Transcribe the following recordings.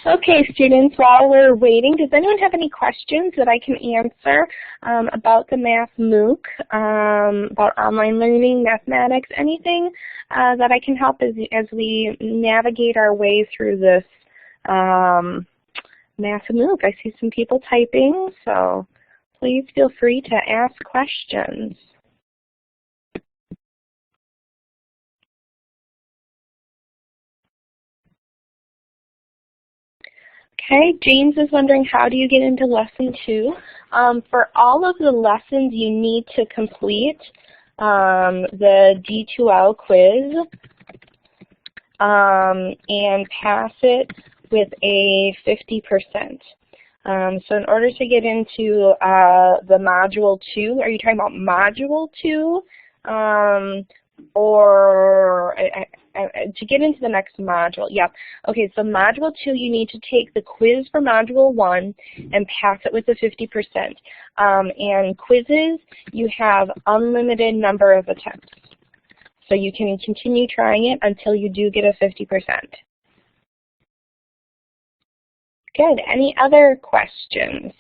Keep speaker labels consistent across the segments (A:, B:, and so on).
A: Okay, students, while we're waiting, does anyone have any questions that I can answer about the Math MOOC, about online learning, mathematics, anything that I can help as we navigate our way through this Math MOOC? I see some people typing, so please feel free to ask questions. Okay, James is wondering, how do you get into lesson 2? For all of the lessons, you need to complete the D2L quiz and pass it with a 50%. So in order to get into the Module 2, are you talking about Module 2? Or to get into the next module, yeah. Okay, so Module 2, you need to take the quiz for Module 1 and pass it with a 50%. And quizzes, you have unlimited number of attempts. So you can continue trying it until you do get a 50%. Good. Any other questions?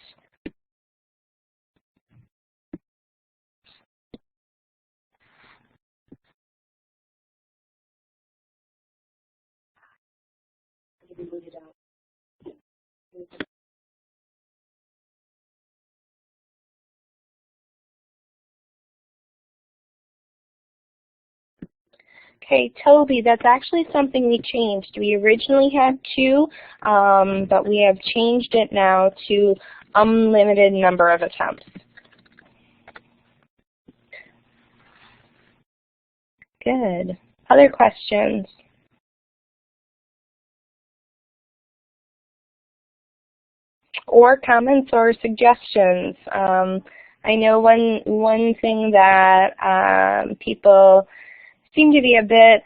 A: Okay, Toby, that's actually something we changed. We originally had 2, but we have changed it now to unlimited number of attempts. Good. Other questions? Or comments or suggestions? I know one thing that people seem to be a bit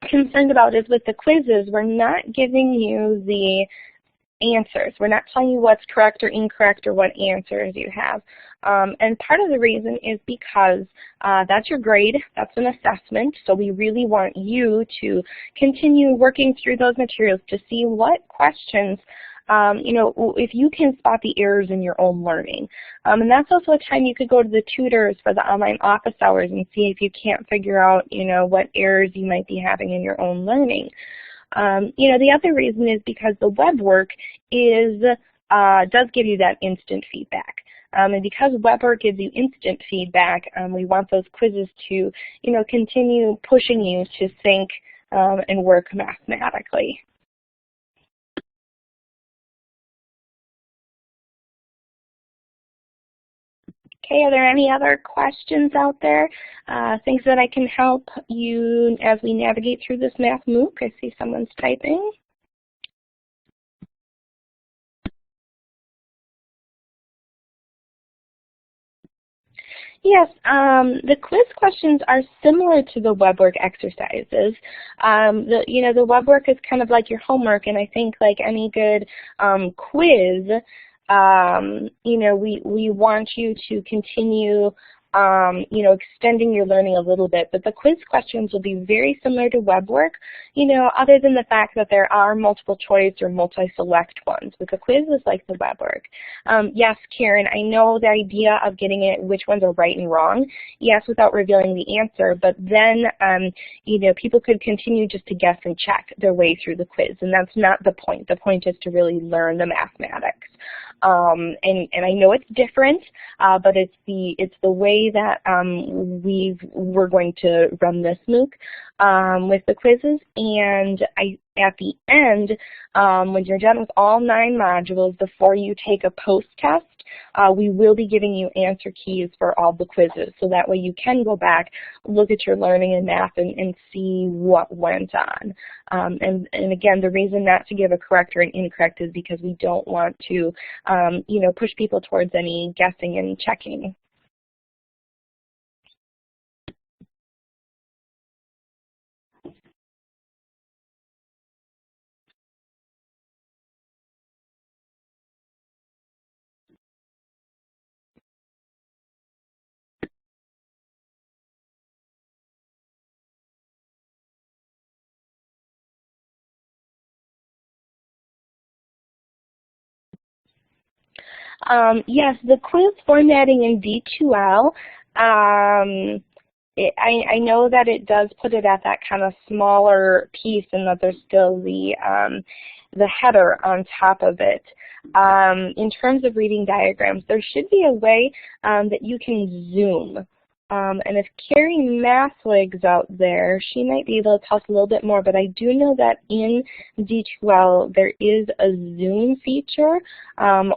A: concerned about is with the quizzes, we're not giving you the answers. We're not telling you what's correct or incorrect or what answers you have. And part of the reason is because that's your grade, that's an assessment, so we really want you to continue working through those materials to see what questions if you can spot the errors in your own learning. And that's also a time you could go to the tutors for the online office hours and see if you can't figure out, what errors you might be having in your own learning. The other reason is because the web work does give you that instant feedback. And because web work gives you instant feedback, we want those quizzes to, continue pushing you to think and work mathematically. Okay, are there any other questions out there? Things that I can help you as we navigate through this Math MOOC? I see someone's typing. Yes, the quiz questions are similar to the web work exercises. The web work is kind of like your homework, and I think like any good quiz, we want you to continue, extending your learning a little bit. But the quiz questions will be very similar to web work, other than the fact that there are multiple choice or multi-select ones. But the quiz is like the web work. Yes, Karen, I know the idea of getting it, which ones are right and wrong, yes, without revealing the answer. But then, people could continue just to guess and check their way through the quiz. And that's not the point. The point is to really learn the mathematics. And I know it's different, but it's the way that we're going to run this MOOC with the quizzes. And at the end, when you're done with all 9 modules, before you take a post-test, we will be giving you answer keys for all the quizzes. So that way you can go back, look at your learning in math and see what went on. And again, the reason not to give a correct or an incorrect is because we don't want to, push people towards any guessing and checking. Yes, the quiz formatting in D2L, I know that it does put it at that kind of smaller piece and that there's still the header on top of it. In terms of reading diagrams, there should be a way that you can zoom. And if Carrie Mathwig's out there, she might be able to tell us a little bit more, but I do know that in D2L there is a zoom feature,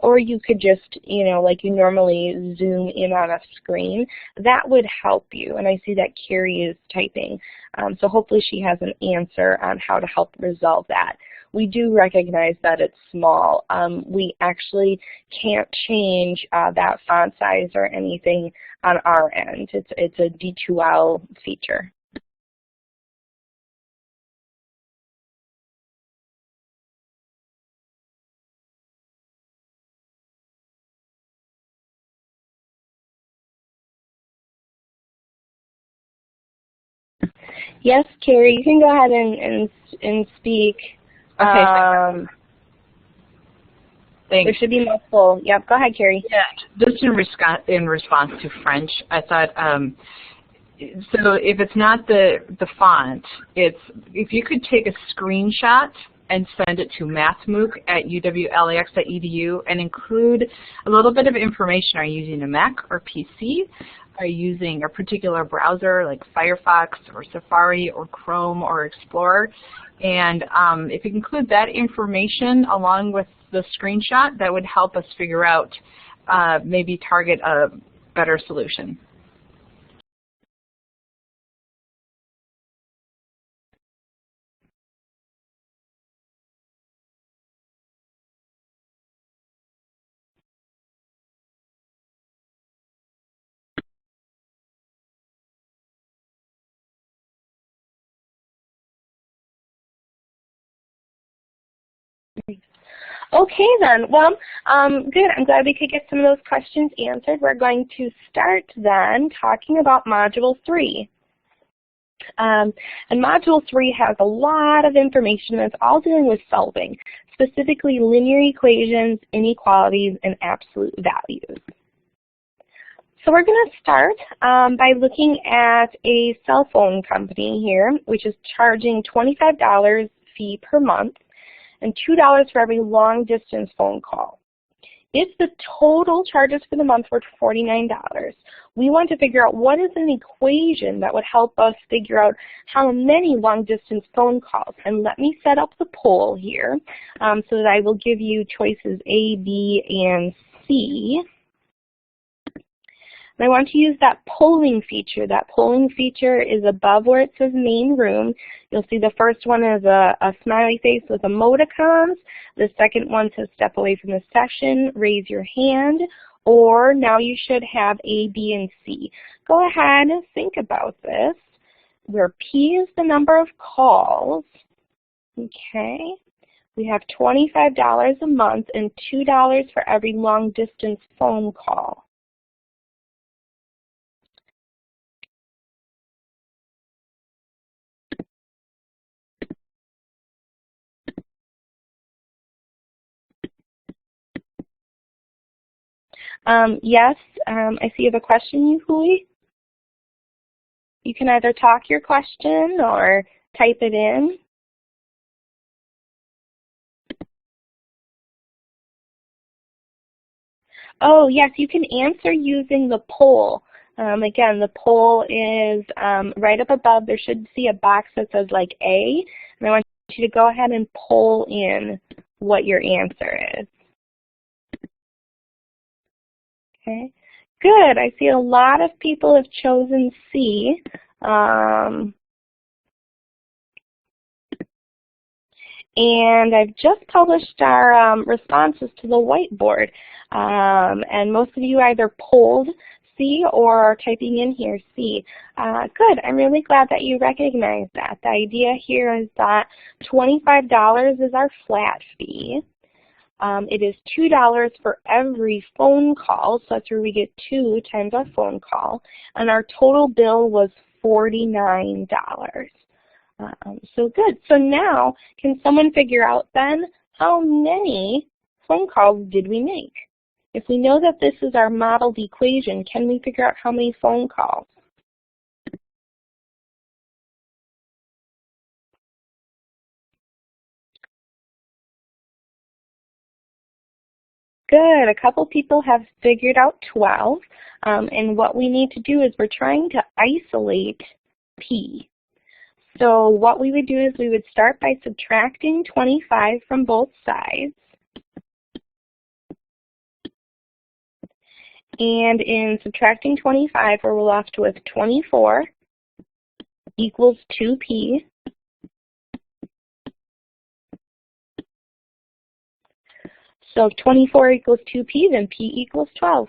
A: or you could just, like you normally zoom in on a screen. That would help you, and I see that Carrie is typing. So hopefully she has an answer on how to help resolve that. We do recognize that it's small. We actually can't change that font size or anything on our end. It's a D2L feature. Yes, Carrie, you can go ahead and speak.
B: Okay. Thanks.
A: There should be multiple. Yep, go ahead, Carrie.
B: Yeah, just in response to French, I thought, so if it's not the font, if you could take a screenshot and send it to mathmooc@uwlax.edu and include a little bit of information. Are you using a Mac or PC? Are you using a particular browser like Firefox or Safari or Chrome or Explorer? And if you include that information along with the screenshot, that would help us figure out, maybe target a better solution.
A: Okay then, well, good. I'm glad we could get some of those questions answered. We're going to start then talking about Module 3. And Module 3 has a lot of information that's all dealing with solving, specifically linear equations, inequalities, and absolute values. So we're going to start by looking at a cell phone company here, which is charging $25 fee per month and $2 for every long-distance phone call. If the total charges for the month were $49, we want to figure out what is an equation that would help us figure out how many long-distance phone calls. And let me set up the poll here so that I will give you choices A, B, and C. And I want to use that polling feature. That polling feature is above where it says main room. You'll see the first one is a smiley face with emoticons. The second one says step away from the session, raise your hand, or now you should have A, B, and C. Go ahead and think about this, where P is the number of calls. Okay. We have $25 a month and $2 for every long distance phone call. Yes, I see you have a question, Yuhui. You can either talk your question or type it in. Oh, yes, you can answer using the poll. Again, the poll is right up above. There should see a box that says like A, and I want you to go ahead and poll in what your answer is. Okay, good. I see a lot of people have chosen C. And I've just published our responses to the whiteboard. And most of you either polled C or are typing in here C. Good. I'm really glad that you recognize that. The idea here is that $25 is our flat fee. It is $2 for every phone call, so that's where we get 2 times our phone call, and our total bill was $49. So good. So now, can someone figure out then how many phone calls did we make? If we know that this is our modeled equation, can we figure out how many phone calls? Good. A couple people have figured out 12. And what we need to do is we're trying to isolate P. So what we would do is we would start by subtracting 25 from both sides. And in subtracting 25, we're left with 24 equals 2P. So if 24 equals 2P, then P equals 12.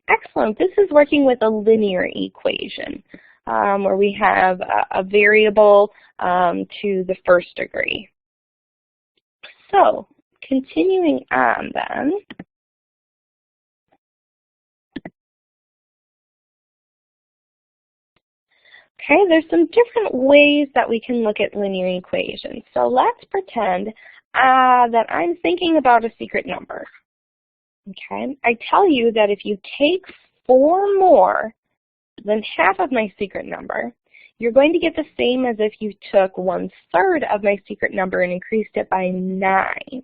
A: Excellent. This is working with a linear equation where we have a variable to the first degree. So continuing on then, okay, there's some different ways that we can look at linear equations. So let's pretend that I'm thinking about a secret number. Okay, I tell you that if you take 4 more than half of my secret number, you're going to get the same as if you took 1/3 of my secret number and increased it by 9.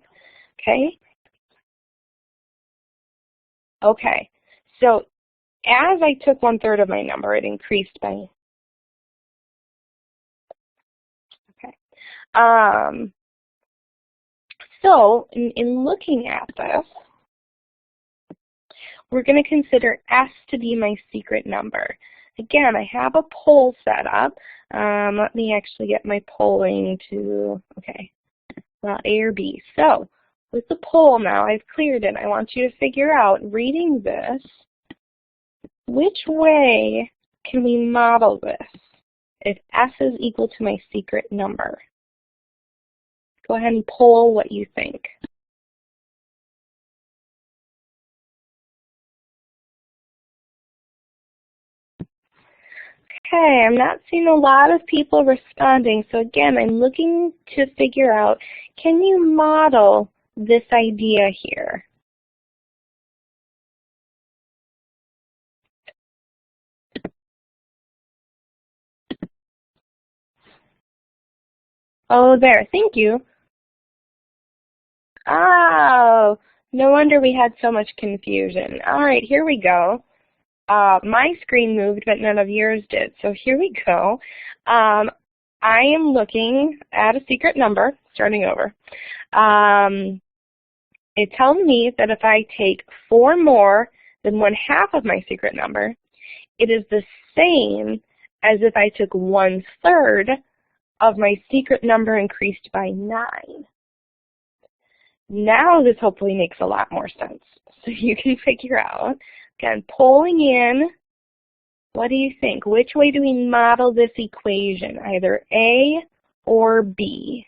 A: Okay? Okay, so as I took 1/3 of my number, it increased by, okay. So in looking at this, we're going to consider S to be my secret number. Again, I have a poll set up. Let me actually get my polling to, okay, well, A or B. So with the poll now, I've cleared it. I want you to figure out, reading this, which way can we model this if S is equal to my secret number? Go ahead and poll what you think. Okay, I'm not seeing a lot of people responding. So again, I'm looking to figure out, can you model this idea here? Oh, there, thank you. Oh, no wonder we had so much confusion. All right, here we go. My screen moved, but none of yours did. So here we go. I am looking at a secret number, starting over. It tells me that if I take 4 more than 1/2 of my secret number, it is the same as if I took 1/3 of my secret number increased by 9. Now this hopefully makes a lot more sense. So you can figure out, again, polling in, what do you think? Which way do we model this equation, either A or B?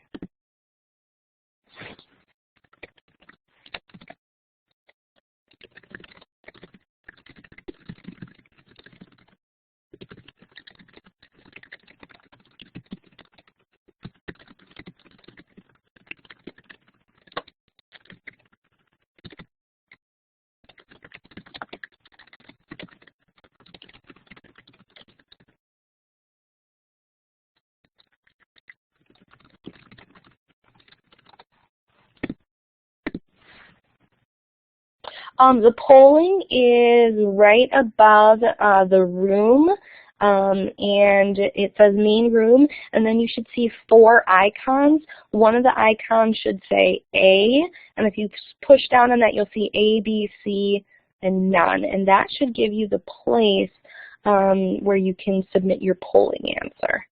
A: The polling is right above the room, and it says main room, and then you should see 4 icons. One of the icons should say A, and if you push down on that, you'll see A, B, C, and none, and that should give you the place where you can submit your polling answer.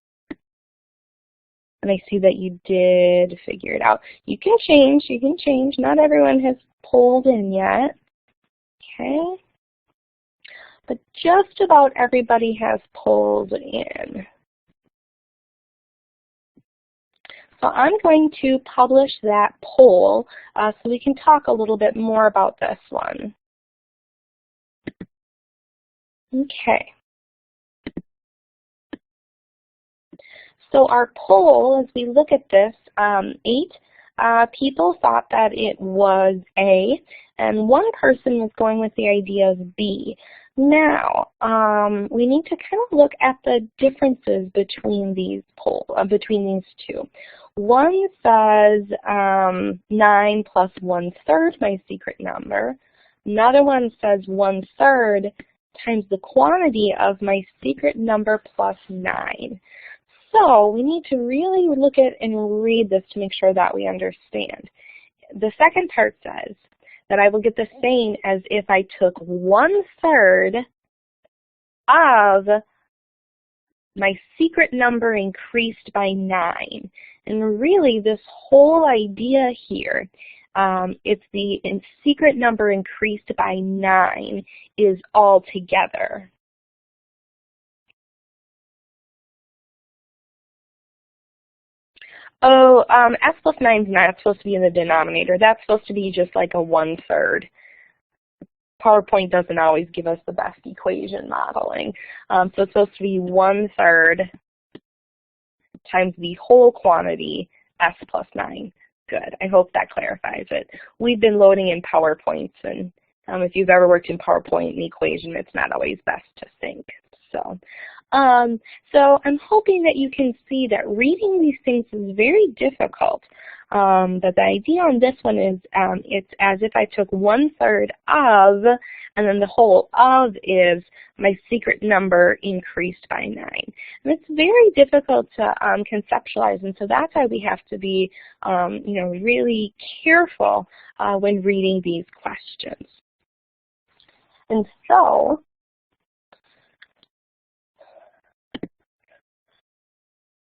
A: And I see that you did figure it out. You can change, Not everyone has polled in yet. Okay, but just about everybody has polled in. So I'm going to publish that poll so we can talk a little bit more about this one. Okay. So our poll, as we look at this, 8 people thought that it was A, and one person was going with the idea of B. Now, we need to kind of look at the differences between these two. One says 9 plus 1/3 my secret number. Another one says 1/3 times the quantity of my secret number plus 9. So we need to really look at and read this to make sure that we understand. The second part says that I will get the same as if I took 1/3 of my secret number increased by 9. And really this whole idea here, it's the secret number increased by 9 is all together. Oh, S plus 9 is not supposed to be in the denominator. That's supposed to be just like a 1/3. PowerPoint doesn't always give us the best equation modeling. So it's supposed to be 1/3 times the whole quantity, S plus 9. Good. I hope that clarifies it. We've been loading in PowerPoints, and if you've ever worked in PowerPoint and equation, it's not always best to think. So I'm hoping that you can see that reading these things is very difficult. But the idea on this one is it's as if I took 1/3 of, and then the whole of is my secret number increased by 9. And it's very difficult to conceptualize, and so that's why we have to be really careful when reading these questions. And so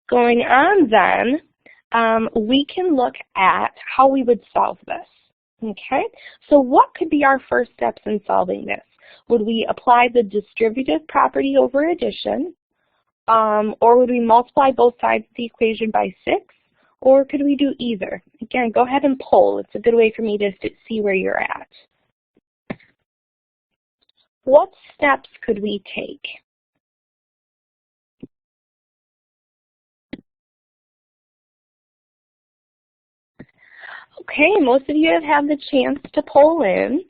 A: going on then, we can look at how we would solve this. Okay, so what could be our first steps in solving this? Would we apply the distributive property over addition? Or would we multiply both sides of the equation by 6? Or could we do either? Again, go ahead and poll. It's a good way for me to see where you're at. What steps could we take? Okay, most of you have had the chance to poll in.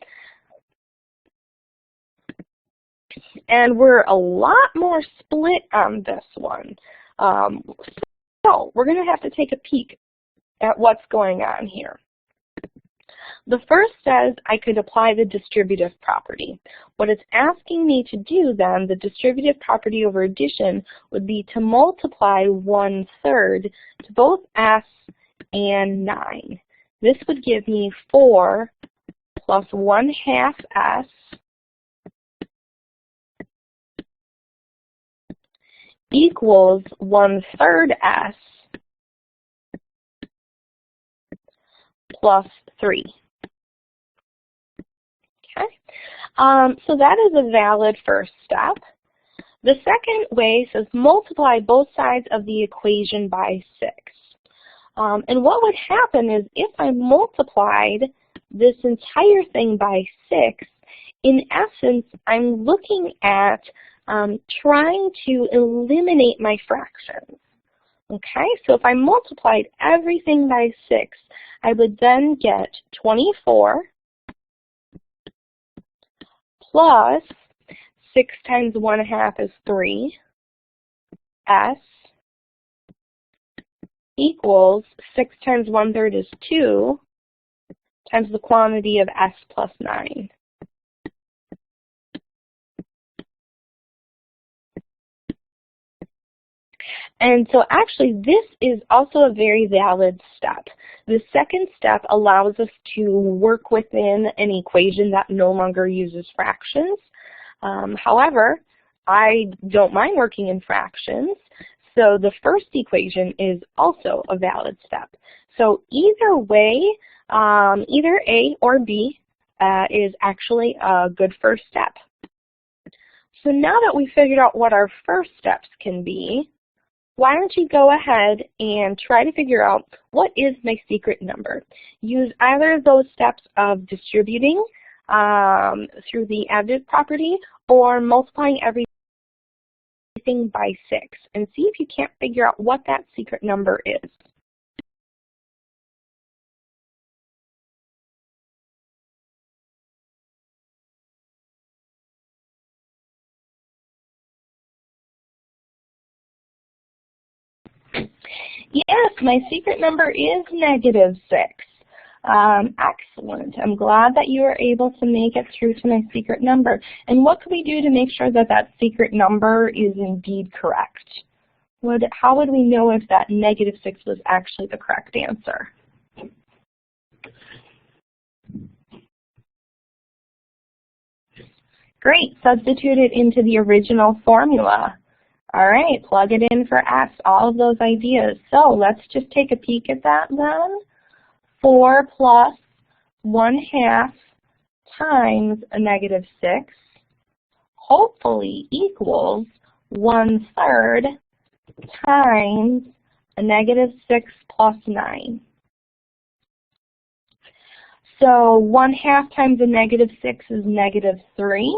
A: And we're a lot more split on this one. So we're going to have to take a peek at what's going on here. The first says I could apply the distributive property. What it's asking me to do then, the distributive property over addition, would be to multiply 1/3 to both S and 9. This would give me 4 plus 1/2 S equals 1/3 S plus 3. Okay, so that is a valid first step. The second way says multiply both sides of the equation by 6. And what would happen is if I multiplied this entire thing by 6, in essence, I'm looking at trying to eliminate my fractions. Okay, so if I multiplied everything by 6, I would then get 24 plus 6 times 1/2 is 3, S equals 6 times 1/3 is 2 times the quantity of S plus 9. And so actually this is also a very valid step. The second step allows us to work within an equation that no longer uses fractions. However, I don't mind working in fractions, so the first equation is also a valid step. So either way, either A or B is actually a good first step. So now that we figured out what our first steps can be, why don't you go ahead and try to figure out what is my secret number. Use either of those steps of distributing through the additive property or multiplying everything by 6 and see if you can't figure out what that secret number is. Yes, my secret number is -6. Excellent. I'm glad that you were able to make it through to my secret number. And what can we do to make sure that that secret number is indeed correct? How would we know if that -6 was actually the correct answer? Great, substitute it into the original formula. All right, plug it in for x, all of those ideas. So let's just take a peek at that then. 4 plus 1/2 times a -6 hopefully equals 1/3 times a -6 plus 9. So 1/2 times a -6 is -3,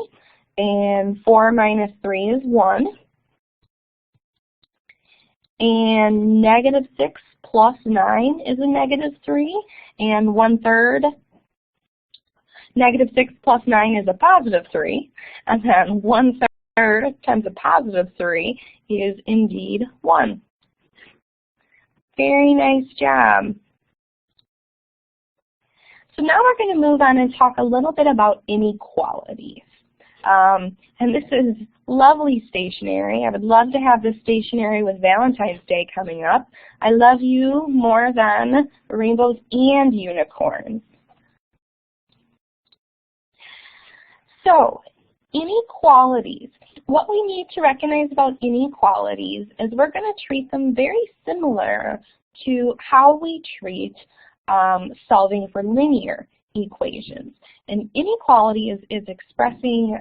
A: and 4 minus 3 is 1. And -6 plus 9 is a -3, and 1/3. -6 plus 9 is a +3, and then 1/3 times a +3 is indeed 1. Very nice job. So now we're going to move on and talk a little bit about inequalities. And this is lovely stationery. I would love to have this stationery with Valentine's Day coming up. I love you more than rainbows and unicorns. So, inequalities. What we need to recognize about inequalities is we're going to treat them very similar to how we treat solving for linear equations. An inequality is expressing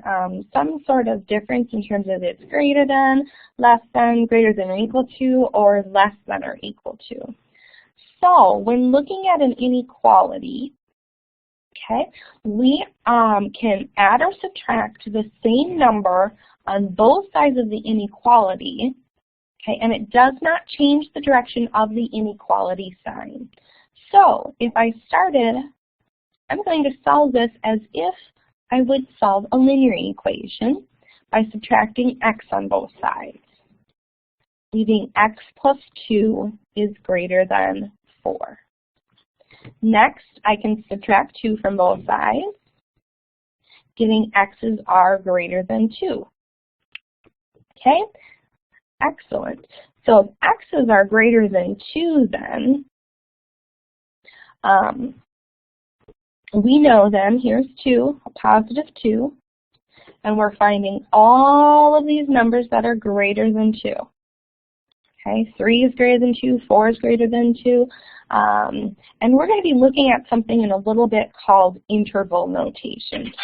A: some sort of difference in terms of it's greater than, less than, greater than or equal to, or less than or equal to. So when looking at an inequality, okay, we can add or subtract the same number on both sides of the inequality, okay, and it does not change the direction of the inequality sign. So if I started, I'm going to solve this as if I would solve a linear equation by subtracting x on both sides, leaving x plus 2 is greater than 4. Next, I can subtract 2 from both sides, getting x's are greater than 2. Okay, excellent. So if x's are greater than 2 then, we know then, here's 2, a positive 2, and we're finding all of these numbers that are greater than 2. Okay, 3 is greater than 2, 4 is greater than 2, and we're going to be looking at something in a little bit called interval notation.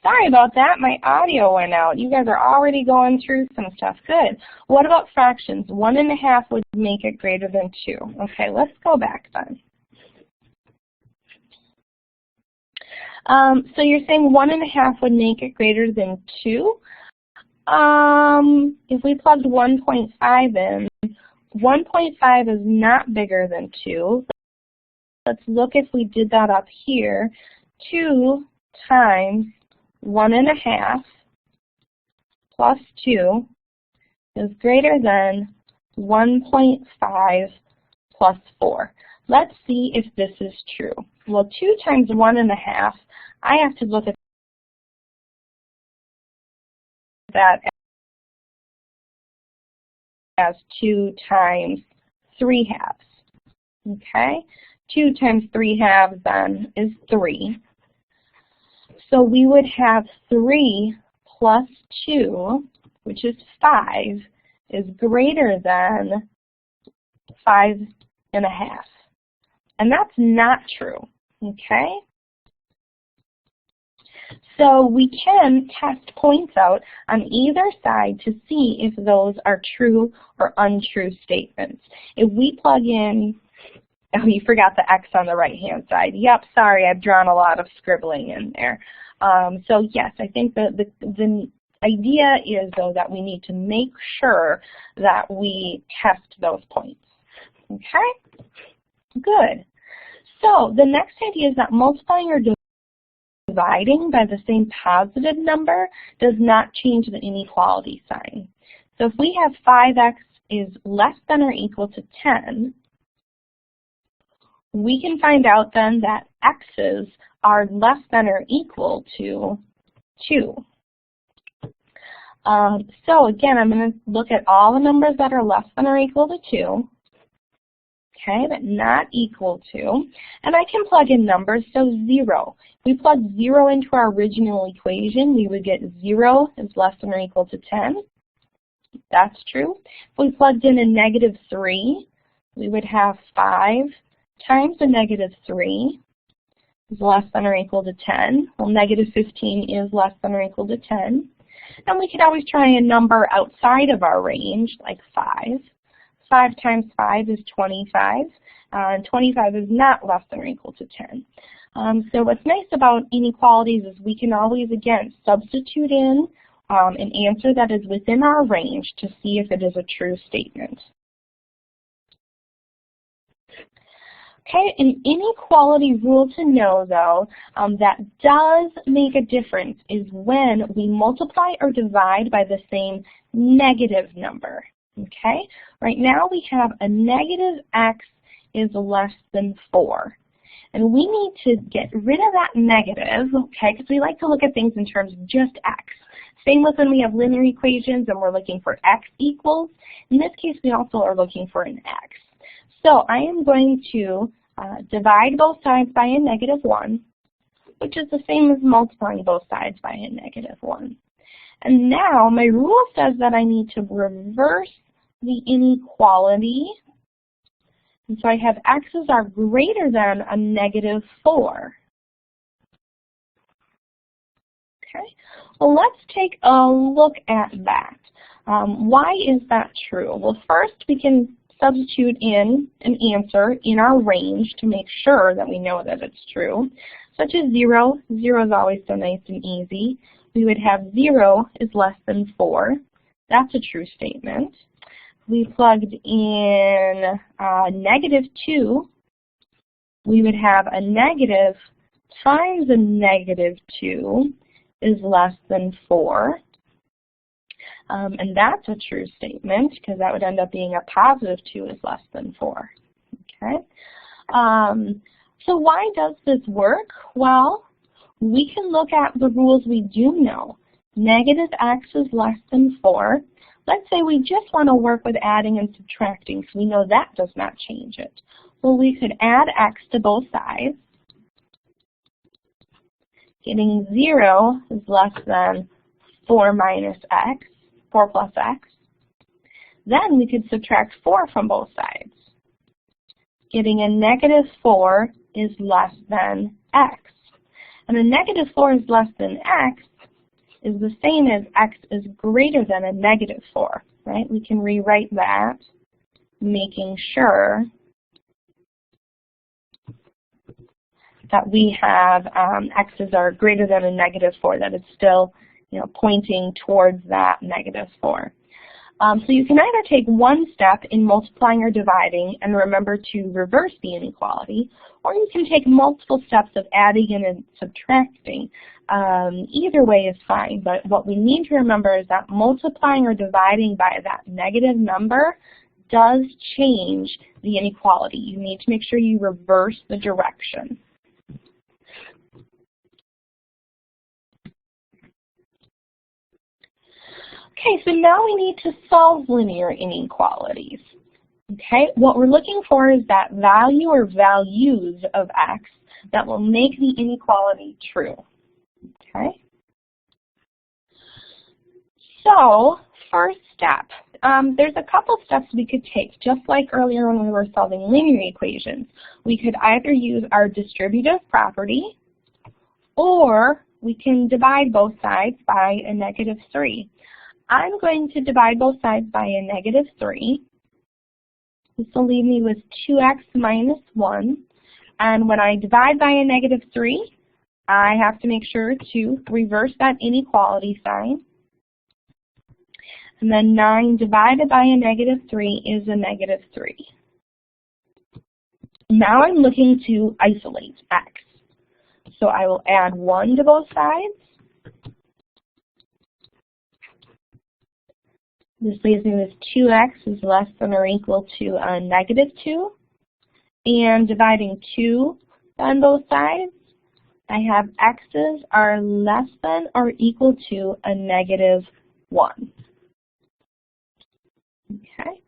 A: Sorry about that, my audio went out. You guys are already going through some stuff. Good. What about fractions? 1.5 would make it greater than 2. Okay, let's go back then. So you're saying 1.5 would make it greater than 2? If we plugged 1.5 in, 1.5 is not bigger than 2. Let's look if we did that up here. 2 times 1.5 plus 2 is greater than 1.5 plus 4. Let's see if this is true. Well, 2 times 1.5, I have to look at that as 2 times 3 halves. Okay? 2 times 3 halves then is 3. So we would have 3 plus 2, which is 5, is greater than 5.5. And that's not true, okay? So we can test points out on either side to see if those are true or untrue statements. If we plug in, oh, you forgot the X on the right-hand side. Yep, sorry, I've drawn a lot of scribbling in there. So yes, I think the idea is, though, that we need to make sure that we test those points. Okay? Good. So the next idea is that multiplying or dividing by the same positive number does not change the inequality sign. So if we have 5x is less than or equal to 10, we can find out then that x's are less than or equal to 2. So again, I'm going to look at all the numbers that are less than or equal to 2, okay, but not equal to, and I can plug in numbers, so 0. If we plug 0 into our original equation, we would get 0 is less than or equal to 10. That's true. If we plugged in a -3, we would have 5 times a -3 is less than or equal to 10. Well, -15 is less than or equal to 10. And we could always try a number outside of our range, like 5. 5 times 5 is 25, and 25 is not less than or equal to 10. So what's nice about inequalities is we can always, again, substitute in an answer that is within our range to see if it is a true statement. Okay, an inequality rule to know, though, that does make a difference is when we multiply or divide by the same negative number. Okay, right now we have a negative x is less than 4. And we need to get rid of that negative, okay, because we like to look at things in terms of just x. Same with when we have linear equations and we're looking for x equals. In this case, we also are looking for an x. So I am going to divide both sides by a -1, which is the same as multiplying both sides by a -1. And now my rule says that I need to reverse the inequality. And so I have x's are greater than a -4. Okay, well, let's take a look at that. Why is that true? Well, first we can substitute in an answer in our range to make sure that we know that it's true, such as 0. 0 is always so nice and easy. We would have 0 is less than 4. That's a true statement. We plugged in -2. We would have a negative times a -2 is less than 4. And that's a true statement because that would end up being a +2 is less than 4. Okay. So why does this work? Well, we can look at the rules we do know. -x is less than 4. Let's say we just want to work with adding and subtracting, so we know that does not change it. Well, we could add x to both sides. Getting 0 is less than 4 minus x. 4 plus x. Then we could subtract 4 from both sides. Getting a -4 is less than x. And a -4 is less than x is the same as x is greater than a -4, right? We can rewrite that, making sure that we have x's are greater than a -4, that it's still pointing towards that -4. So you can either take one step in multiplying or dividing and remember to reverse the inequality, or you can take multiple steps of adding and subtracting. Either way is fine, but what we need to remember is that multiplying or dividing by that negative number does change the inequality. You need to make sure you reverse the direction. Okay, so now we need to solve linear inequalities. Okay, what we're looking for is that value or values of x that will make the inequality true. Okay. So, first step, there's a couple steps we could take, just like earlier when we were solving linear equations. We could either use our distributive property, or we can divide both sides by a -3. I'm going to divide both sides by a -3. This will leave me with 2x minus 1. And when I divide by a -3, I have to make sure to reverse that inequality sign. And then 9 divided by a -3 is a -3. Now I'm looking to isolate x. So I will add 1 to both sides. This leaves me with 2x is less than or equal to a -2. And dividing 2 on both sides, I have x's are less than or equal to a -1. Okay.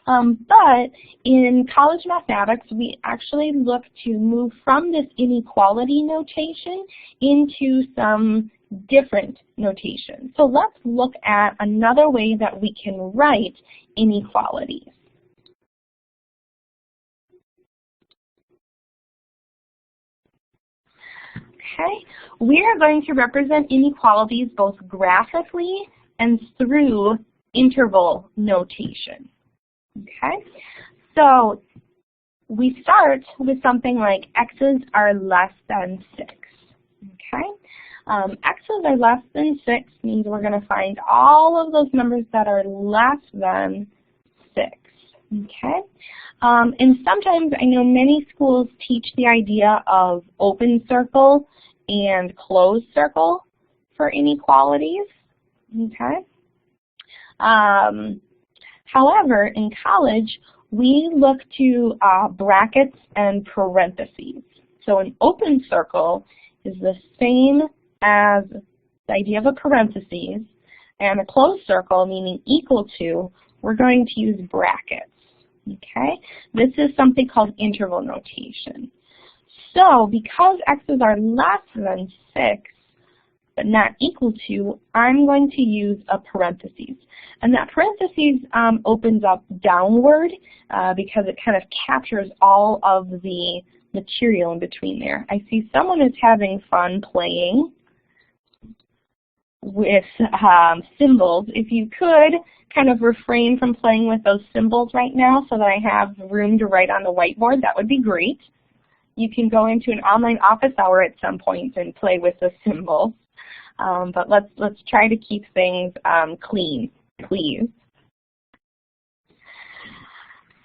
A: But in college mathematics, we actually look to move from this inequality notation into some different notation. So let's look at another way that we can write inequalities. Okay, we are going to represent inequalities both graphically and through interval notation. Okay, so we start with something like x's are less than 6. Okay, x's are less than 6 means we're going to find all of those numbers that are less than 6. Okay, and sometimes I know many schools teach the idea of open circle and closed circle for inequalities. Okay. However, in college, we look to brackets and parentheses. So an open circle is the same as the idea of a parentheses, and a closed circle, meaning equal to, we're going to use brackets. Okay? This is something called interval notation. So because x's are less than 6, but not equal to, I'm going to use a parentheses. And that parentheses opens up downward because it kind of captures all of the material in between there. I see someone is having fun playing with symbols. If you could kind of refrain from playing with those symbols right now so that I have room to write on the whiteboard, that would be great. You can go into an online office hour at some point and play with the symbols. But let's try to keep things clean, please.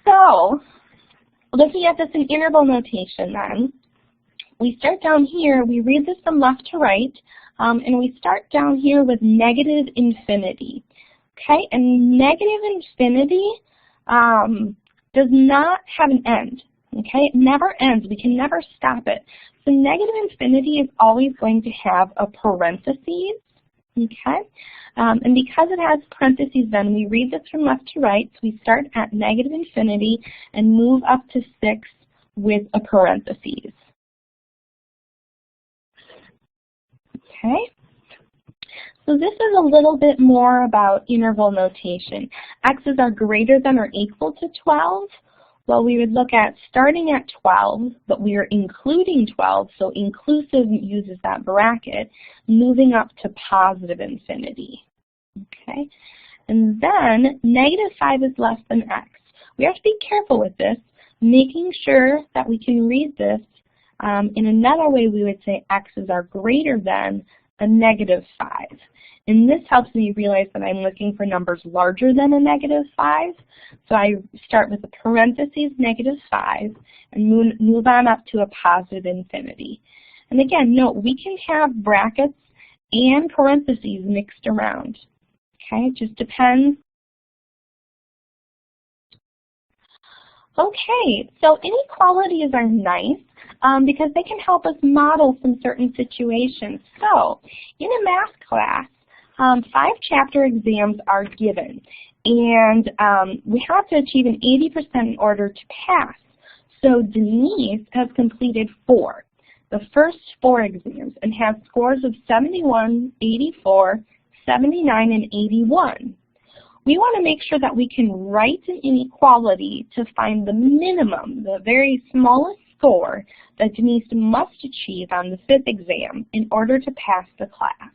A: So, looking at this in interval notation then, we start down here, we read this from left to right, and we start down here with negative infinity. Okay, and negative infinity does not have an end. Okay, it never ends. We can never stop it. So negative infinity is always going to have a parentheses. Okay, and because it has parentheses, then we read this from left to right. So we start at negative infinity and move up to 6 with a parentheses. Okay. So this is a little bit more about interval notation. X's are greater than or equal to 12. Well, we would look at starting at 12, but we are including 12, so inclusive uses that bracket, moving up to positive infinity. Okay, and then -5 is less than x. We have to be careful with this, making sure that we can read this. In another way, we would say x's are greater than a -5. And this helps me realize that I'm looking for numbers larger than a -5. So I start with a parentheses -5 and move on up to a positive infinity. And again, note, we can have brackets and parentheses mixed around. Okay, it just depends. Okay, so inequalities are nice because they can help us model some certain situations. So in a math class, 5 chapter exams are given, and we have to achieve an 80% in order to pass. So Denise has completed 4, the first 4 exams, and has scores of 71, 84, 79, and 81. We want to make sure that we can write an inequality to find the minimum, the very smallest score that Denise must achieve on the 5th exam in order to pass the class.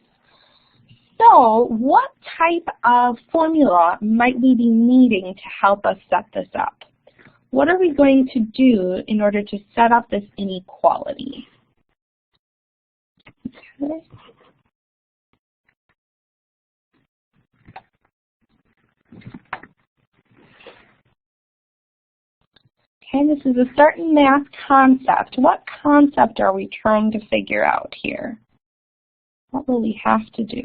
A: So what type of formula might we be needing to help us set this up? What are we going to do in order to set up this inequality? Okay. Okay, this is a certain math concept. What concept are we trying to figure out here? What will we have to do?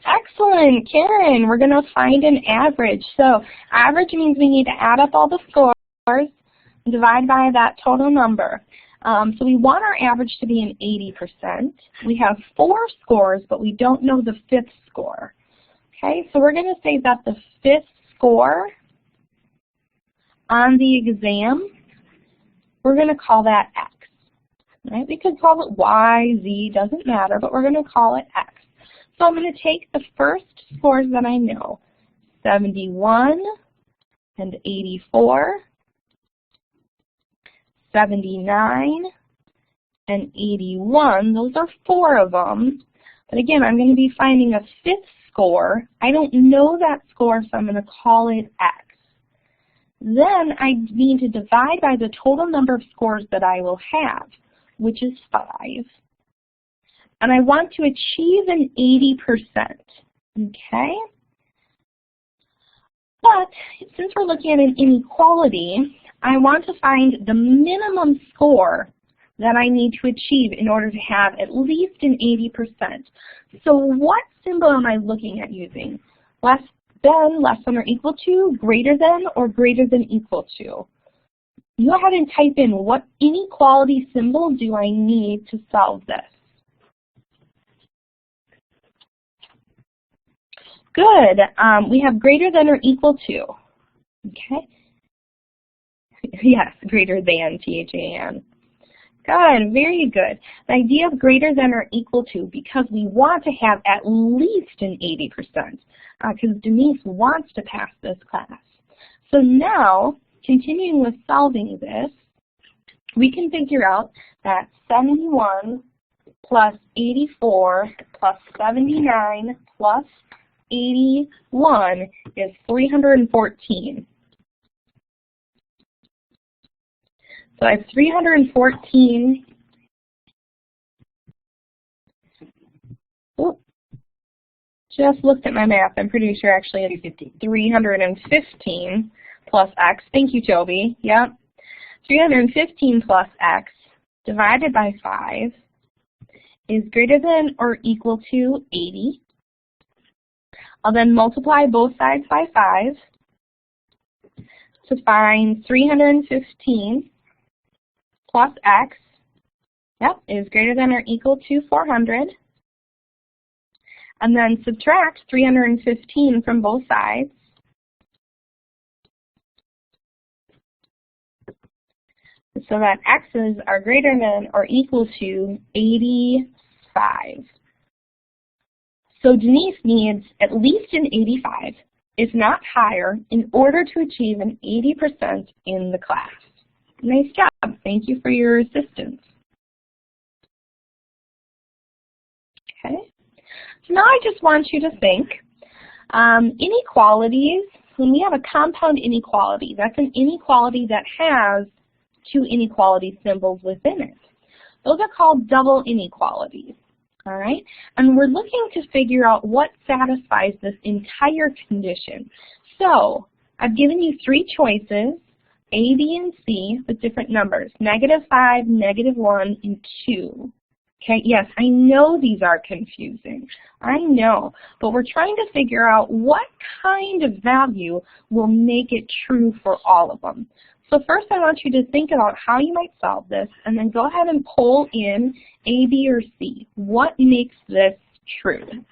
A: Excellent, Karen. We're going to find an average. So average means we need to add up all the scores and divide by that total number. So we want our average to be an 80%. We have 4 scores, but we don't know the 5th score. Okay, so we're going to say that the 5th score on the exam, we're going to call that X. Right? We could call it Y, Z, doesn't matter, but we're going to call it X. So I'm going to take the first scores that I know, 71 and 84, 79 and 81. Those are 4 of them. But again, I'm going to be finding a 5th score. I don't know that score, so I'm going to call it X. Then I need to divide by the total number of scores that I will have, which is 5. And I want to achieve an 80%, okay? But since we're looking at an inequality, I want to find the minimum score that I need to achieve in order to have at least an 80%. So what symbol am I looking at using? Less than or equal to, greater than, or greater than equal to? You go ahead and type in what inequality symbol do I need to solve this. Good. We have greater than or equal to. Okay. Yes, greater than, T-H-A-N. Good, very good. The idea of greater than or equal to, because we want to have at least an 80%, because Denise wants to pass this class. So now, continuing with solving this, we can figure out that 71 plus 84 plus 79 plus 81 is 314. So I have 314. Oh, just looked at my math. I'm pretty sure actually it's 315 plus x. Thank you, Toby. Yep. 315 plus x divided by 5 is greater than or equal to 80. I'll then multiply both sides by 5 to find 315 plus x, is greater than or equal to 400. And then subtract 315 from both sides. So that x's are greater than or equal to 85. So Denise needs at least an 85, if not higher, in order to achieve an 80% in the class. Nice job. Thank you for your assistance. Okay. So now I just want you to think, inequalities, when we have a compound inequality, that's an inequality that has 2 inequality symbols within it. Those are called double inequalities. All right, and we're looking to figure out what satisfies this entire condition. So I've given you 3 choices, A, B, and C, with different numbers, -5, -1, and 2. Okay, yes, I know these are confusing. I know, but we're trying to figure out what kind of value will make it true for all of them. So first I want you to think about how you might solve this, and then go ahead and pull in A, B, or C. What makes this true?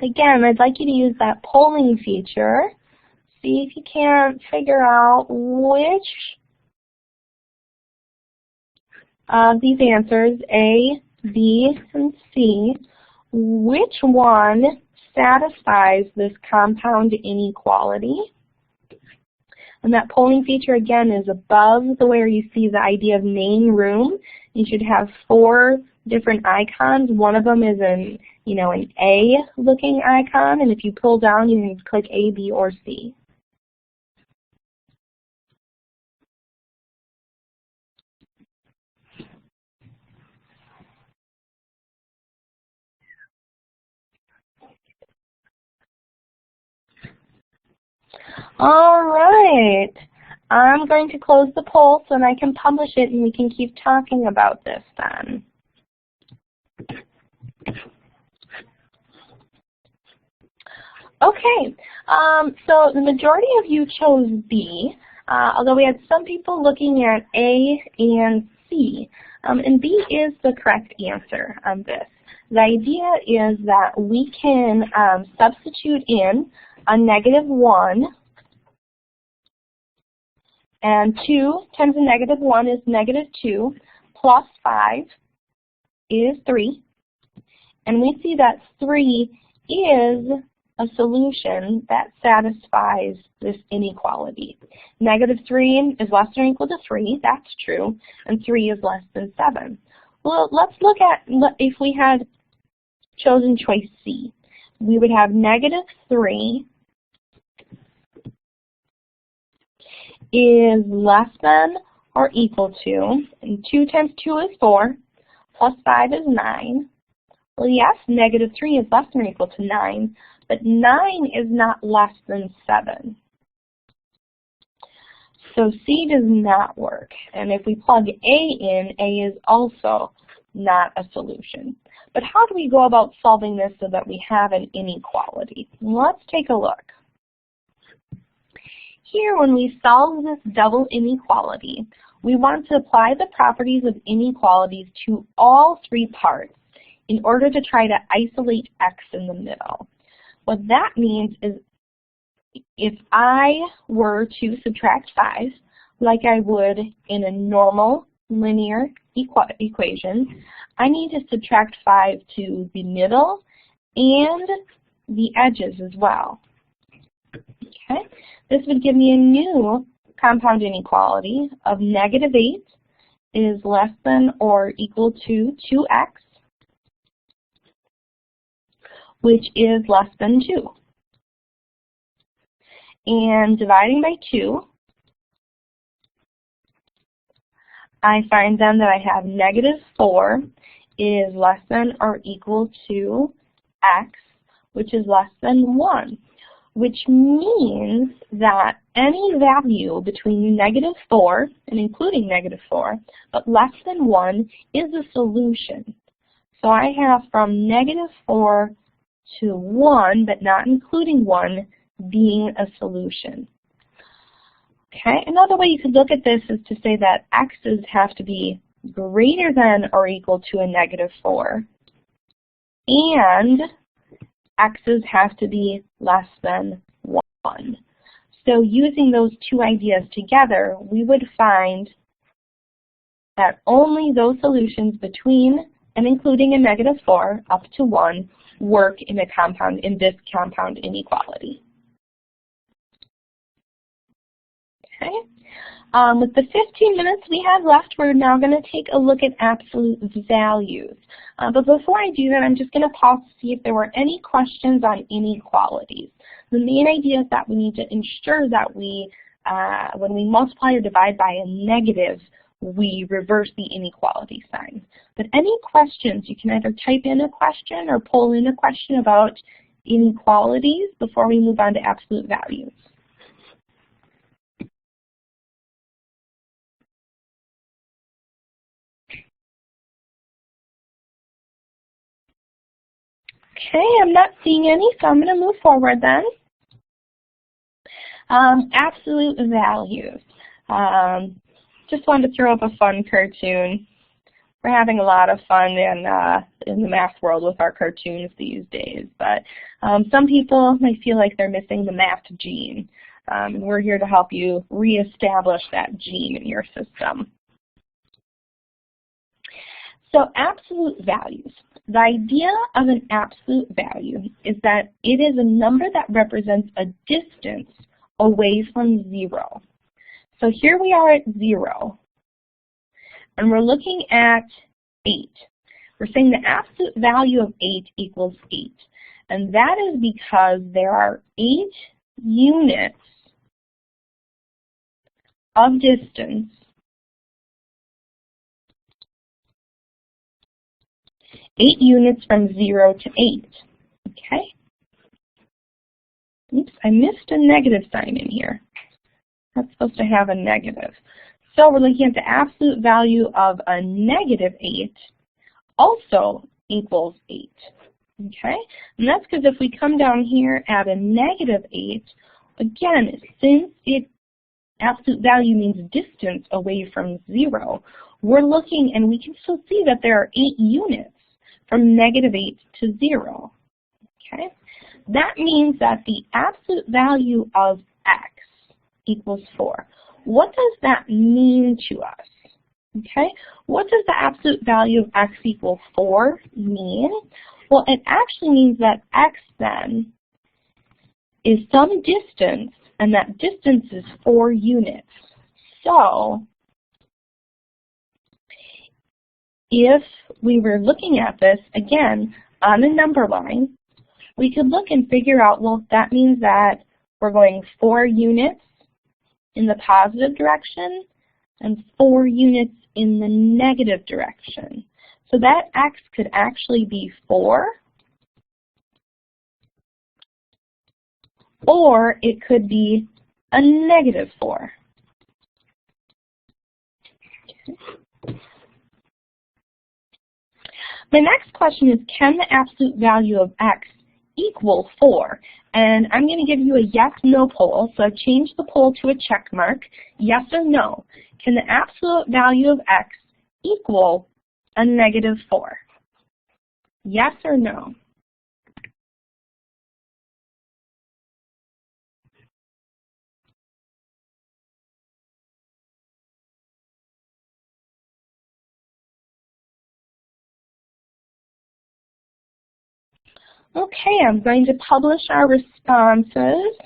A: Again, I'd like you to use that polling feature. See if you can't figure out which of these answers, A, B, and C, which one satisfies this compound inequality. And that polling feature, again, is above where you see the idea of main room. You should have 4 different icons. One of them is an you know, an A-looking icon, and if you pull down, you can click A, B, or C. All right. I'm going to close the poll so that I can publish it and we can keep talking about this then. Okay, so the majority of you chose B, although we had some people looking at A and C, and B is the correct answer on this. The idea is that we can substitute in a -1, and 2 times a -1 is -2, plus 5 is 3, and we see that 3 is a solution that satisfies this inequality. -3 is less than or equal to 3, that's true, and 3 is less than 7. Well, let's look at if we had chosen choice C. We would have -3 is less than or equal to, and 2 times 2 is 4, plus 5 is 9. Well, yes, -3 is less than or equal to 9, but 9 is not less than 7. So C does not work. And if we plug A in, A is also not a solution. But how do we go about solving this so that we have an inequality? Let's take a look. Here, when we solve this double inequality, we want to apply the properties of inequalities to all 3 parts in order to try to isolate X in the middle. What that means is if I were to subtract 5, like I would in a normal linear equation, I need to subtract 5 to the middle and the edges as well. Okay, this would give me a new compound inequality of -8 is less than or equal to 2x, which is less than 2. And dividing by 2, I find then that I have -4 is less than or equal to x, which is less than 1, which means that any value between -4, and including -4, but less than 1 is a solution. So I have from -4 to 1, but not including 1, being a solution. Okay, another way you could look at this is to say that x's have to be greater than or equal to a -4, and x's have to be less than 1. So using those 2 ideas together, we would find that only those solutions between and including a -4 up to 1 work in this compound inequality. Okay. With the 15 minutes we have left, we're now going to take a look at absolute values. But before I do that, I'm just going to pause to see if there were any questions on inequalities. The main idea is that we need to ensure that when we multiply or divide by a negative, we reverse the inequality sign. But any questions, you can either type in a question or pull in a question about inequalities before we move on to absolute values. Okay, I'm not seeing any, so I'm going to move forward then. Absolute values. Just wanted to throw up a fun cartoon. We're having a lot of fun in the math world with our cartoons these days, but some people might feel like they're missing the math gene. And we're here to help you reestablish that gene in your system. So absolute values. The idea of an absolute value is that it is a number that represents a distance away from 0. So here we are at 0, and we're looking at 8. We're saying the absolute value of 8 equals 8. And that is because there are 8 units of distance from 0 to 8. Okay? Oops, I missed a negative sign in here. That's supposed to have a negative. So we're looking at the absolute value of a negative 8 also equals 8. Okay? And that's because if we come down here at a negative 8, again, since it absolute value means distance away from 0, we're looking and we can still see that there are 8 units from negative 8 to 0. Okay? That means that the absolute value of x equals 4. What does that mean to us? Okay? What does the absolute value of x equal 4 mean? Well, it actually means that x then is some distance, and that distance is 4 units. So if we were looking at this, again, on a number line, we could look and figure out, well, that means that we're going 4 units in the positive direction and 4 units in the negative direction. So that x could actually be 4, or it could be a negative 4. Okay. My next question is, can the absolute value of x equal 4? And I'm going to give you a yes-no poll. So I've changed the poll to a check mark. Yes or no. Can the absolute value of x equal a negative 4? Yes or no? Okay, I'm going to publish our responses.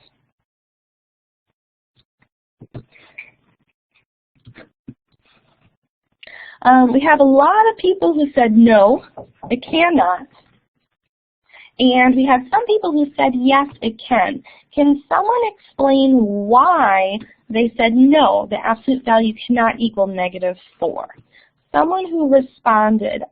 A: We have a lot of people who said no, it cannot. And we have some people who said yes, it can. Can someone explain why they said no, the absolute value cannot equal negative 4? Someone who responded,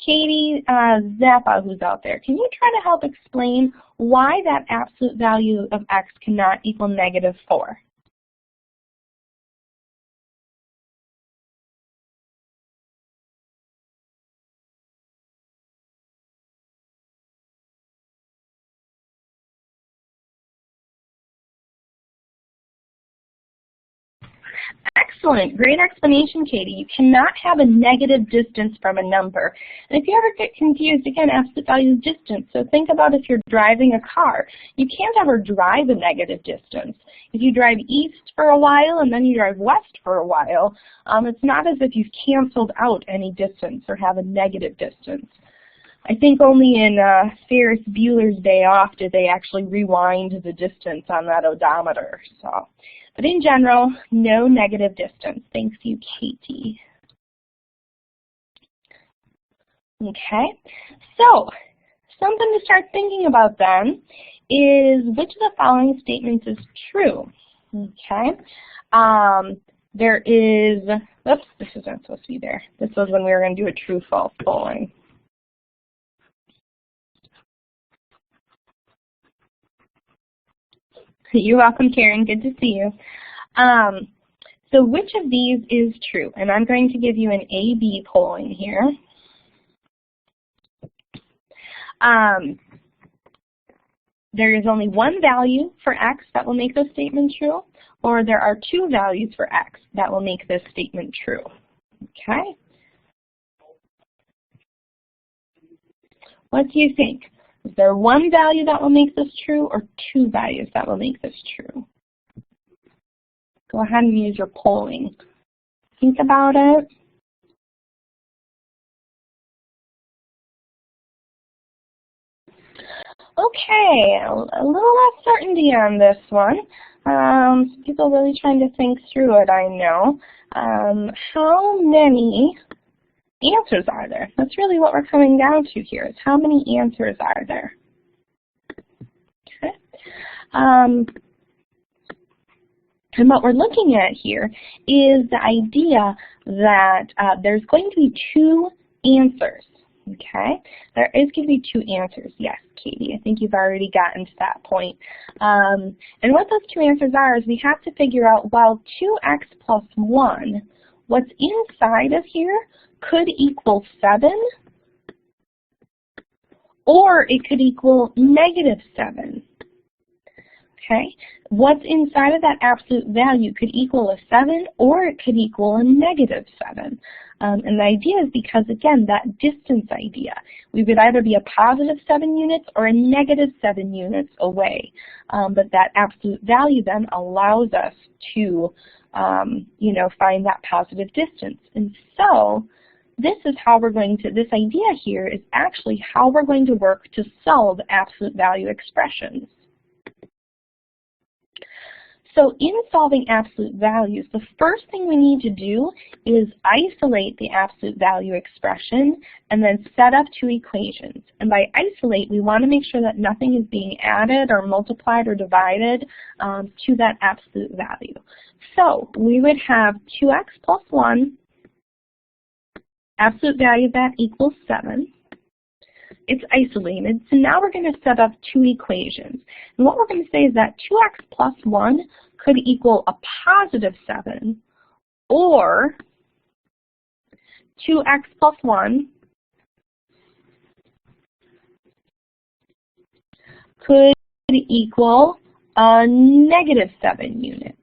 A: Katie Zappa, who's out there, can you try to help explain why that absolute value of x cannot equal negative 4? Excellent. Great explanation, Katie. You cannot have a negative distance from a number. And if you ever get confused, again, absolute value is distance. So think about if you're driving a car. You can't ever drive a negative distance. If you drive east for a while and then you drive west for a while, it's not as if you've canceled out any distance or have a negative distance. I think only in Ferris Bueller's Day Off did they actually rewind the distance on that odometer. But in general, no negative distance. Thanks you, Katie. Okay, so something to start thinking about then is which of the following statements is true. Okay, there is, oops, this isn't supposed to be there. This was when we were going to do a true-false polling. You're welcome, Karen. Good to see you. So which of these is true? And I'm going to give you an A-B polling here. There is only one value for x that will make this statement true, or there are two values for x that will make this statement true. Okay? What do you think? Is there one value that will make this true or two values that will make this true? Go ahead and use your polling. Think about it. Okay, a little less certainty on this one. People really trying to think through it, I know. How many answers are there? That's really what we're coming down to here, is how many answers are there? Okay. And what we're looking at here is the idea that there's going to be two answers. Okay, there is going to be two answers. Yes, Katie, I think you've already gotten to that point. And what those two answers are is we have to figure out, well, 2x plus 1, what's inside of here could equal 7, or it could equal -7. Okay, what's inside of that absolute value could equal a 7, or it could equal a -7. And the idea is because, again, that distance idea, we would either be a positive 7 units or a -7 units away. But that absolute value then allows us to, find that positive distance. And so this is how we're going to, this idea here is actually how we're going to work to solve absolute value expressions. So in solving absolute values, the first thing we need to do is isolate the absolute value expression and then set up two equations. And by isolate, we want to make sure that nothing is being added or multiplied or divided to that absolute value. So we would have 2x plus 1, absolute value of that equals 7. It's isolated, so now we're going to set up two equations. And what we're going to say is that 2x plus 1 could equal a positive 7, or 2x plus 1 could equal a -7 units.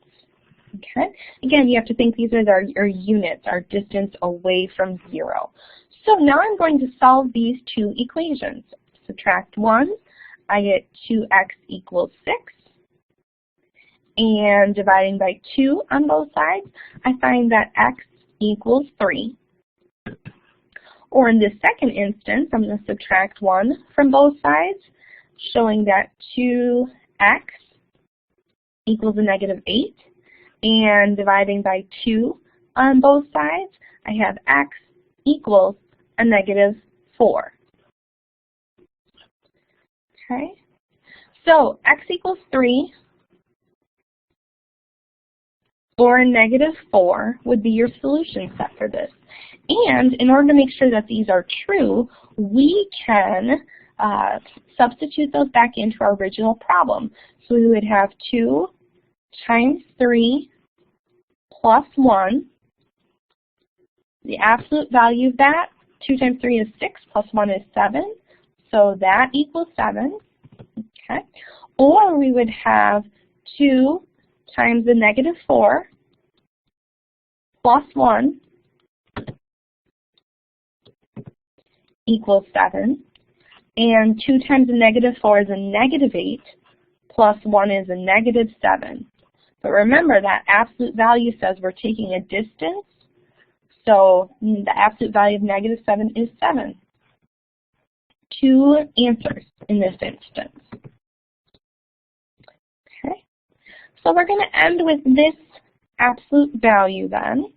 A: Okay? Again, you have to think these are our units, our distance away from 0. So now I'm going to solve these two equations. Subtract 1, I get 2x equals 6. And dividing by 2 on both sides, I find that x equals 3. Or in this second instance, I'm going to subtract 1 from both sides, showing that 2x equals a -8. And dividing by 2 on both sides, I have x equals a -4. Okay, so x equals 3 or a -4 would be your solution set for this. And in order to make sure that these are true, we can substitute those back into our original problem. So we would have 2 times 3 plus 1. The absolute value of that, 2 times 3 is 6, plus 1 is 7. So that equals 7. Okay. Or we would have 2 times the -4 plus 1 equals 7. And 2 times the -4 is a -8, plus 1 is a -7. But remember that absolute value says we're taking a distance, so the absolute value of -7 is 7. Two answers in this instance. Okay, so we're going to end with this absolute value then,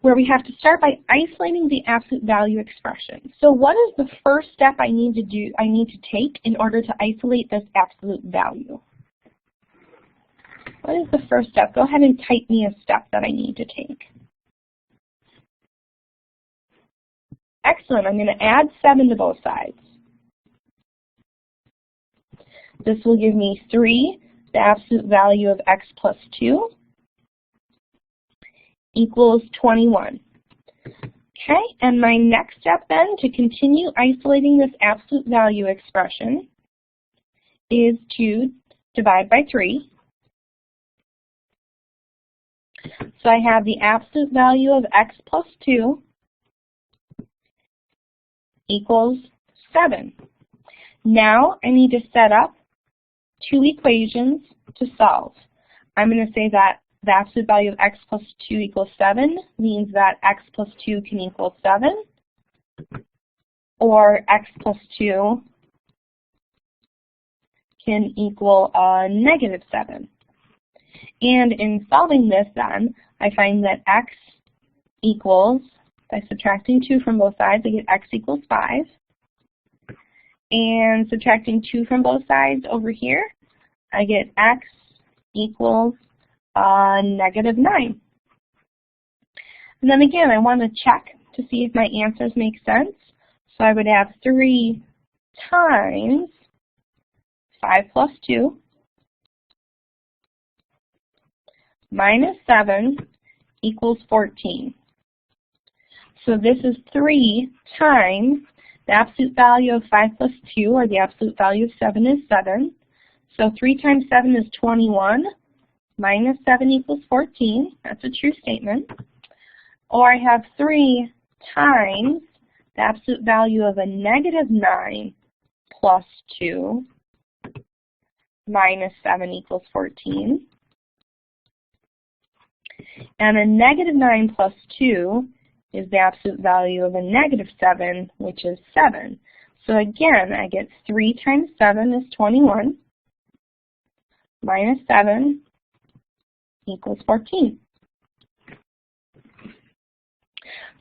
A: where we have to start by isolating the absolute value expression. So what is the first step I need to take in order to isolate this absolute value? What is the first step? Go ahead and type me a step that I need to take. Excellent. I'm going to add 7 to both sides. This will give me 3, the absolute value of x plus 2, equals 21. Okay, and my next step then to continue isolating this absolute value expression is to divide by 3. So I have the absolute value of x plus 2 equals 7. Now I need to set up two equations to solve. I'm going to say that the absolute value of x plus 2 equals 7 means that x plus 2 can equal 7, or x plus 2 can equal a -7. And in solving this then, I find that x equals By subtracting 2 from both sides, I get x equals 5. And subtracting 2 from both sides over here, I get x equals negative 9. And then again, I want to check to see if my answers make sense. So I would have 3 times 5 plus 2 minus 7 equals 14. So this is 3 times the absolute value of 5 plus 2, or the absolute value of 7 is 7. So 3 times 7 is 21, minus 7 equals 14. That's a true statement. Or I have 3 times the absolute value of a negative 9 plus 2, minus 7 equals 14. And a negative 9 plus 2 is the absolute value of a negative 7, which is 7. So again, I get 3 times 7 is 21, minus 7 equals 14.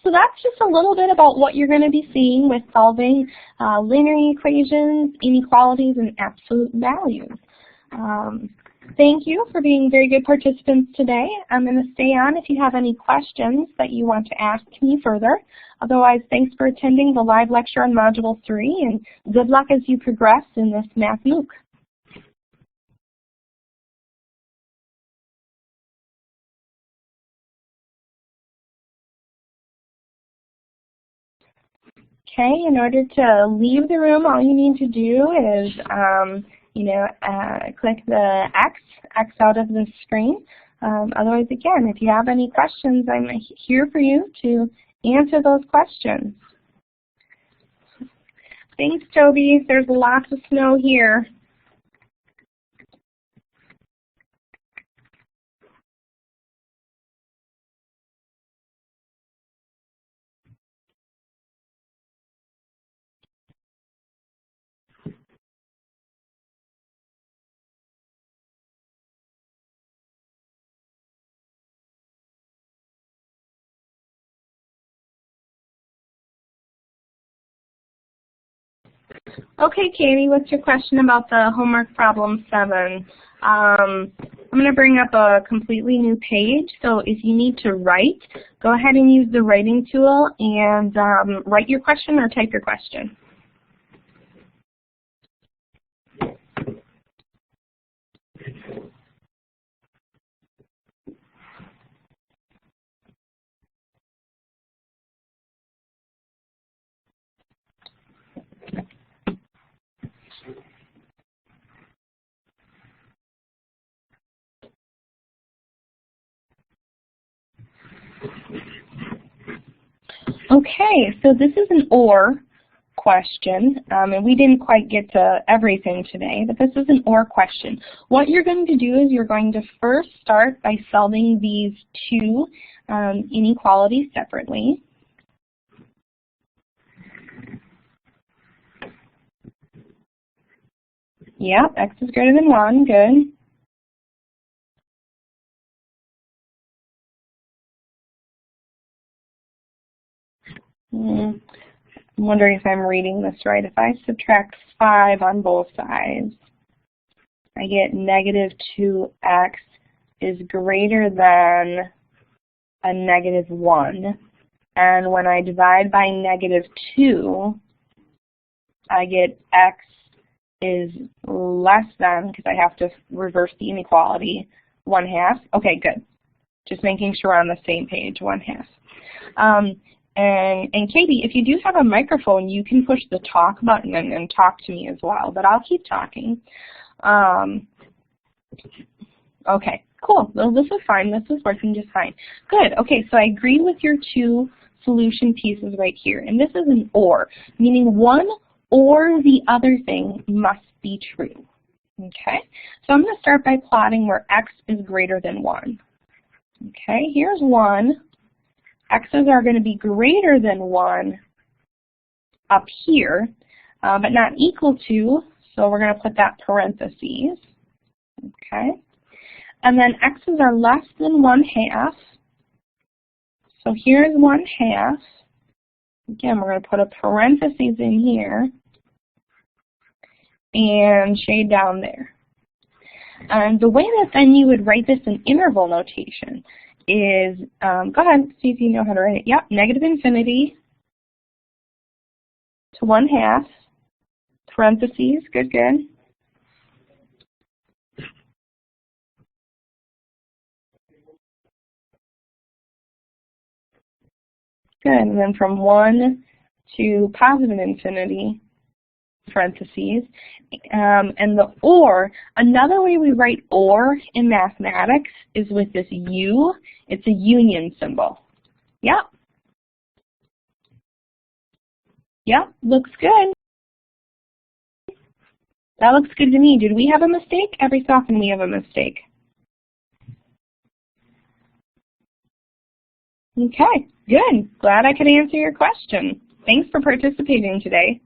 A: So that's just a little bit about what you're going to be seeing with solving linear equations, inequalities, and absolute values. Thank you for being very good participants today. I'm going to stay on if you have any questions that you want to ask me further. Otherwise, thanks for attending the live lecture on Module 3, and good luck as you progress in this Math MOOC. Okay, in order to leave the room, all you need to do is, click the X out of the screen. Otherwise, again, if you have any questions, I'm here for you to answer those questions. Thanks, Toby. There's lots of snow here. Okay, Katie, what's your question about the homework problem 7? I'm going to bring up a completely new page, so if you need to write, go ahead and use the writing tool and write your question or type your question. Okay, so this is an OR question, and we didn't quite get to everything today, but this is an OR question. What you're going to do is you're going to first start by solving these two inequalities separately. Yeah, x is greater than 1, good. I'm wondering if I'm reading this right. If I subtract 5 on both sides, I get negative 2x is greater than a negative 1. And when I divide by negative 2, I get x is less than, because I have to reverse the inequality, 1/2. Okay, good. Just making sure we're on the same page, 1/2. And Katie, if you do have a microphone, you can push the talk button and talk to me as well, but I'll keep talking. Okay, cool. Well, this is fine. This is working just fine. Good. Okay, so I agree with your two solution pieces right here. And this is an OR, meaning one or the other thing must be true. Okay, so I'm going to start by plotting where x is greater than 1. Okay, here's 1. X's are going to be greater than 1 up here, but not equal to, so we're going to put that parentheses. Okay, and then x's are less than 1/2, So here's 1/2. Again, we're going to put a parentheses in here and shade down there. And the way that then you would write this in interval notation is, go ahead, see if you know how to write it. Yep, -infinity to 1/2, parentheses, good, good. Good, and then from 1 to +infinity, parentheses, and the or, another way we write or in mathematics is with this U. It's a union symbol. Yep. Yep, looks good. That looks good to me. Did we have a mistake? Every so often we have a mistake. Okay, good. Glad I could answer your question. Thanks for participating today.